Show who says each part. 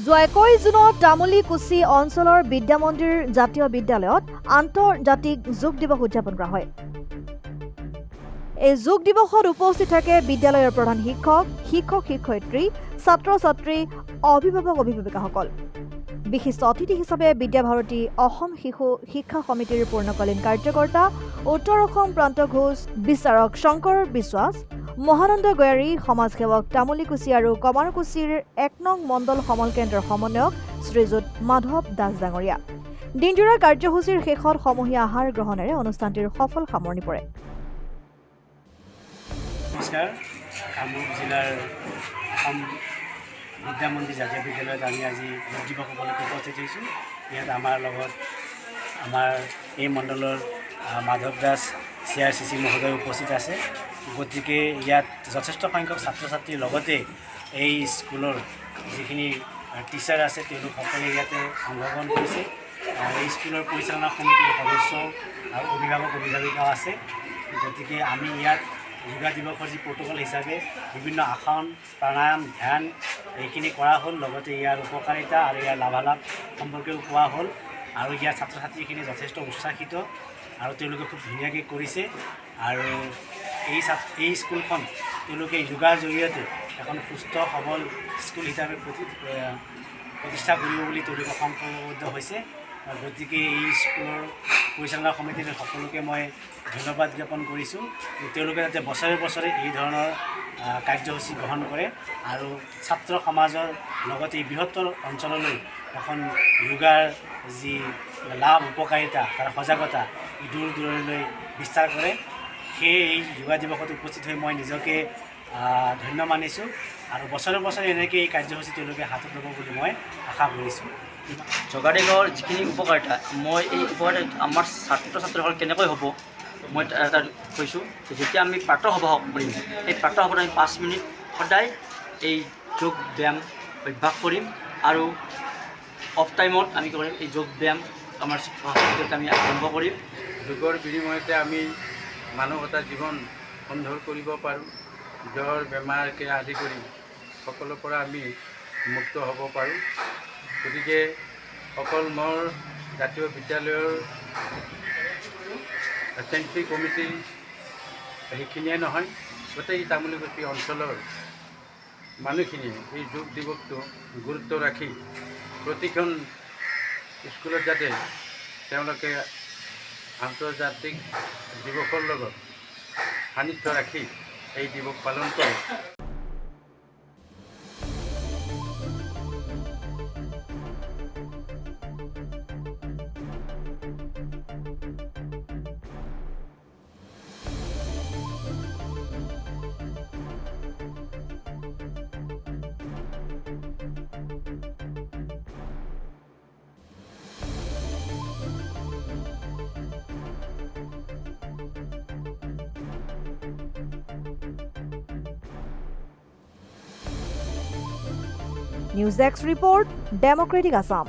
Speaker 1: যোৱা 21 জুনত তামুলীকুছি অঞ্চলৰ বিদ্যা মন্দিৰ জাতীয় বিদ্যালয়ত আন্তৰ্জাতিক যোগ দিৱস উদযাপন কৰা হয়। এই যোগ দিৱসত উপস্থিত থাকে বিদ্যালয়ৰ প্ৰধান শিক্ষক, শিক্ষক-শিক্ষয়িত্ৰী, ছাত্ৰ-ছাত্ৰী, অভিভাৱক-অভিভাৱিকাসকল। বিশিষ্ট অতিথি হিচাপে বিদ্যাভাৰতী অসম শিশু শিক্ষা সমিতিৰ পূৰ্ণকালীন কাৰ্যকৰ্তা উত্তৰ অসম প্ৰান্ত ঘোষ, বিচাৰক শংকৰ বিশ্বাস, মহানন্দ গয়াৰী, সমাজসেৱক তামুলীকুছি আৰু কমাৰকুছিৰ ১ নং মণ্ডল সমল কেন্দ্ৰৰ সমন্বয়ক শ্ৰীযুত মাধৱ দাস ডাঙৰীয়া। দিনজোৰা কাৰ্যসূচীৰ শেষত সমূহীয়া আহাৰ গ্ৰহণেৰে অনুষ্ঠানটিৰ সফল সামৰণি পৰে।
Speaker 2: নমস্কাৰ, কামৰূপ জিলাৰ অসম বিদ্যা মন্দিৰ জাতীয় বিদ্যালয়ত আমি আজি যোগ দিৱস উপলক্ষে উপস্থিত হৈছোঁ। ইয়াত আমাৰ লগত আমাৰ এই মণ্ডলৰ মাধৱ দাস CRCC মহোদয় উপস্থিত আছে। গতিকে ইয়াত যথেষ্ট সংখ্যক ছাত্ৰ ছাত্ৰীৰ লগতে এই স্কুলৰ যিখিনি টিচাৰ আছে তেওঁলোক সকলোৱে ইয়াতে অংশগ্ৰহণ কৰিছে। এই স্কুলৰ পৰিচালনা সমিতিৰ সদস্য আৰু অভিভাৱক-অভিভাৱিকাও আছে। গতিকে আমি ইয়াত যোগা দিৱসৰ যি প্ৰট'কল হিচাপে বিভিন্ন আসন, প্ৰাণায়াম, ধ্যান এইখিনি কৰা হ'ল। লগতে ইয়াৰ উপকাৰিতা আৰু ইয়াৰ লাভালাভ সম্পৰ্কেও কোৱা হ'ল। আৰু ইয়াৰ ছাত্ৰ ছাত্ৰীখিনি যথেষ্ট উৎসাহিত আৰু তেওঁলোকে খুব ধুনীয়াকৈ কৰিছে। আৰু এই স্কুলখন তেওঁলোকে যোগাৰ জৰিয়তে এখন সুস্থ সবল স্কুল হিচাপে প্ৰতিষ্ঠা কৰিব বুলি তেওঁলোকে সংকল্পবদ্ধ হৈছে। গতিকে এই স্কুলৰ পৰিচালনা সমিতিৰ সকলোকে মই ধন্যবাদ জ্ঞাপন কৰিছোঁ। তেওঁলোকে যাতে বছৰে বছৰে এই ধৰণৰ কাৰ্যসূচী গ্ৰহণ কৰে আৰু ছাত্ৰ সমাজৰ লগতে এই বৃহত্তৰ অঞ্চললৈ এখন যোগাৰ যি লাভ উপকাৰিতা তাৰ সজাগতা দূৰ দূৰলৈ বিস্তাৰ কৰে। সেয়ে এই যোগা দিৱসত উপস্থিত হৈ মই নিজকে ধন্য মানিছোঁ আৰু বছৰে বছৰে এনেকৈ এই কাৰ্যসূচী তেওঁলোকে হাতত ল'ব বুলি মই আশা কৰিছোঁ।
Speaker 3: যোগা দিৱসৰ যিখিনি উপকাৰিতা, মই এই উপকাৰিতা আমাৰ ছাত্ৰ ছাত্ৰীসকল কেনেকৈ হ'ব মই এটা কৈছোঁ। যেতিয়া আমি প্ৰাতঃসভা কৰিম, সেই প্ৰাতঃসভাত আমি 5 মিনিট সদায় এই যোগ ব্যায়াম অভ্যাস কৰিম আৰু অফ টাইমত আমি কৰিম এই যোগ ব্যায়াম আমাৰ শিক্ষক আমি আৰম্ভ কৰিম।
Speaker 4: যোগৰ বিনিময়তে আমি মানৱতাৰ জীৱন সুন্দৰ কৰিব পাৰোঁ। জ্বৰ বেমাৰকে আদি কৰি সকলোৰ পৰা আমি মুক্ত হ'ব পাৰোঁ। গতিকে অকল মোৰ জাতীয় বিদ্যালয়ৰ চেঞ্চুৰী কমিটিৰ সেইখিনিয়ে নহয়, গোটেই তামুলীকুছি অঞ্চলৰ মানুহখিনিয়ে এই যোগ দিৱসটো গুৰুত্ব ৰাখি প্ৰতিখন স্কুলত যাতে তেওঁলোকে আন্তৰ্জাতিক দিৱসৰ লগত সান্নিধ্য ৰাখি এই দিৱস পালন কৰে।
Speaker 1: News desk report, Democratic Assam.